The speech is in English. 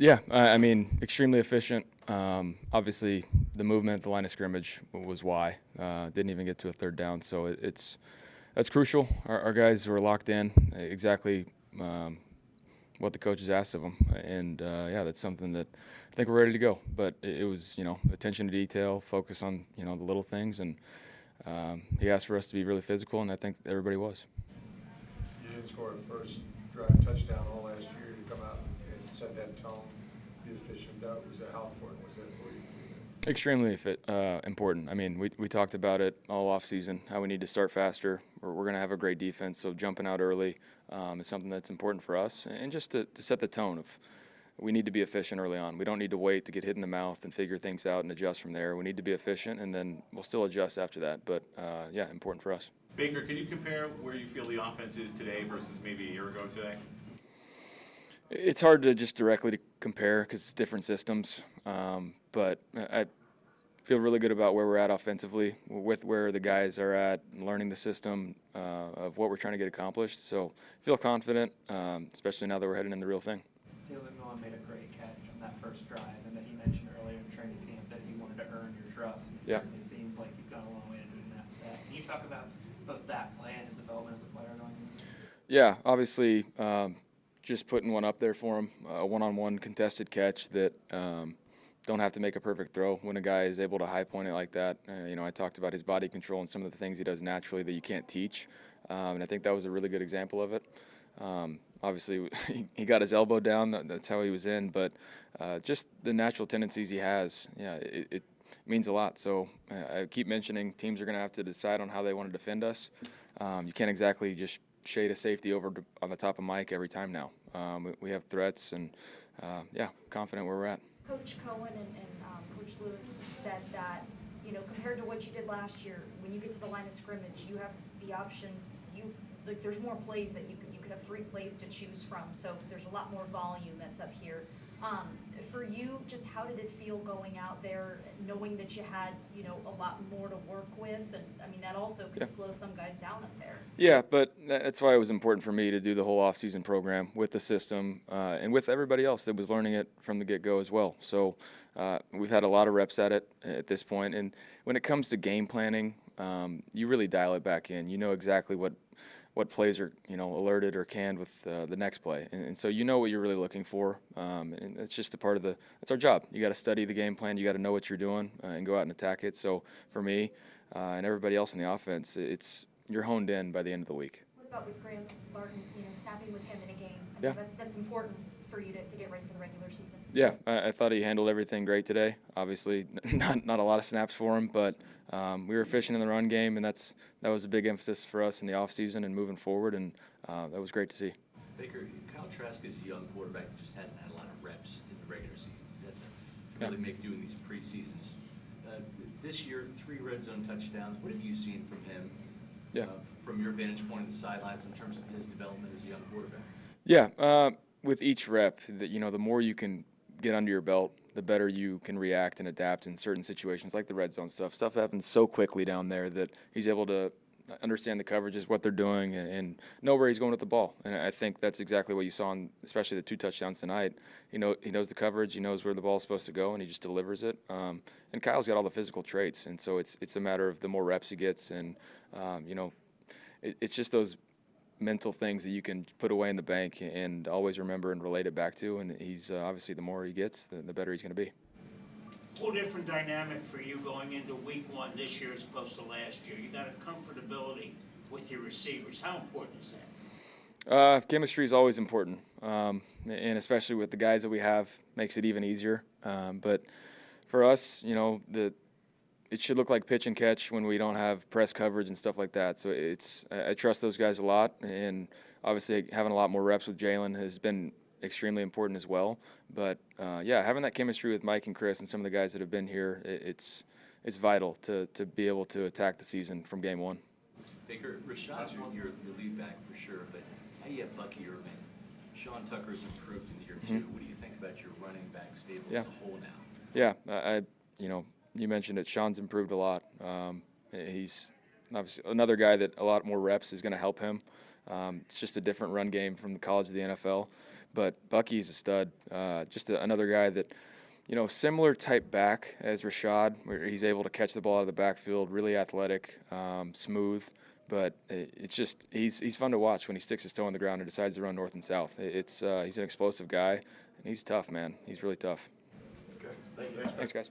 Yeah, I mean, extremely efficient. Obviously, the movement at the line of scrimmage was why. Didn't even get to a third down, so that's crucial. Our guys were locked in exactly what the coaches asked of them, and yeah, that's something that I think we're ready to go. But it was, attention to detail, focus on the little things, and he asked for us to be really physical, and I think everybody was. You didn't score a first drive touchdown all last year. You come out and set that tone, be efficient. How important was that for you? Extremely important. I mean, we talked about it all off season, how we need to start faster. We're going to have a great defense, so jumping out early is something that's important for us. And just to set the tone of we need to be efficient early on. We don't need to wait to get hit in the mouth and figure things out and adjust from there. We need to be efficient, and then we'll still adjust after that. But, yeah, important for us. Baker, can you compare where you feel the offense is today versus maybe a year ago today? It's hard to just directly compare because it's different systems, but I feel really good about where we're at offensively, with where the guys are at, learning the system of what we're trying to get accomplished. So I feel confident, especially now that we're heading in the real thing. Jalen Millen made a great catch on that first drive, and then he mentioned earlier in training camp that he wanted to earn your trust, and it certainly seems like he's gone a long way to doing that. Can you talk about both that play and his development as a player going in? Yeah, obviously, just putting one up there for him, a one-on-one contested catch that don't have to make a perfect throw when a guy is able to high point it like that. I talked about his body control and some of the things he does naturally that you can't teach, and I think that was a really good example of it. Obviously, he got his elbow down. That's how he was in, but just the natural tendencies he has, yeah, it means a lot. So I keep mentioning teams are going to have to decide on how they want to defend us. You can't exactly just shade a safety over on the top of Mike every time now. We have threats, and yeah, confident where we're at. Coach Cohen and Coach Lewis said that, compared to what you did last year, when you get to the line of scrimmage, you have the option. There's more plays that you could have 3 plays to choose from. So there's a lot more volume that's up here. For you, just how did it feel going out there, knowing that you had, a lot more to work with? And I mean, that also could slow some guys down up there. Yeah, but that's why it was important for me to do the whole off-season program with the system and with everybody else that was learning it from the get-go as well. So we've had a lot of reps at it at this point. And when it comes to game planning, you really dial it back in. You know exactly what plays are alerted or canned with the next play, and so you know what you're really looking for, and it's just a part of that's our job. You got to study the game plan, you got to know what you're doing, and go out and attack it. So for me and everybody else in the offense, you're honed in by the end of the week. What about with Graham Martin? Snapping with him in a game. I mean, that's important for you to get ready for the regular season. Yeah, I thought he handled everything great today. Obviously, not a lot of snaps for him, but we were efficient in the run game, and that was a big emphasis for us in the offseason and moving forward, and that was great to see. Baker, Kyle Trask is a young quarterback that just hasn't had a lot of reps in the regular season. He's had to really make doing these preseasons. This year, 3 red zone touchdowns. What have you seen from him? From your vantage point on the sidelines in terms of his development as a young quarterback? Yeah, with each rep, the more you can get under your belt, the better you can react and adapt in certain situations, like the red zone stuff. Stuff happens so quickly down there that he's able to understand the coverages, what they're doing, and know where he's going with the ball. And I think that's exactly what you saw in especially the 2 touchdowns tonight. He knows the coverage, he knows where the ball's supposed to go, and he just delivers it. And Kyle's got all the physical traits, and so it's a matter of the more reps he gets, and it's just those mental things that you can put away in the bank and always remember and relate it back to. And he's obviously, the more he gets, the better he's going to be. Whole different dynamic for you going into week 1 this year as opposed to last year. You got a comfortability with your receivers. How important is that? Chemistry is always important, and especially with the guys that we have, makes it even easier. But for us, it should look like pitch and catch when we don't have press coverage and stuff like that. So I trust those guys a lot, and obviously having a lot more reps with Jalen has been extremely important as well. But yeah, having that chemistry with Mike and Chris and some of the guys that have been here, it's vital to be able to attack the season from game 1. Baker, Rashad's your lead back for sure, but how do you have Bucky Irving? Sean Tucker's improved in year 2. What do you think about your running back stable as a whole now? Yeah, you mentioned it. Sean's improved a lot. He's obviously another guy that a lot more reps is going to help him. It's just a different run game from the college to the NFL. But Bucky's a stud. Just another guy that, similar type back as Rashad, where he's able to catch the ball out of the backfield, really athletic, smooth. But it's just he's fun to watch when he sticks his toe on the ground and decides to run north and south. He's an explosive guy, and he's tough, man. He's really tough. Okay. Thanks, guys.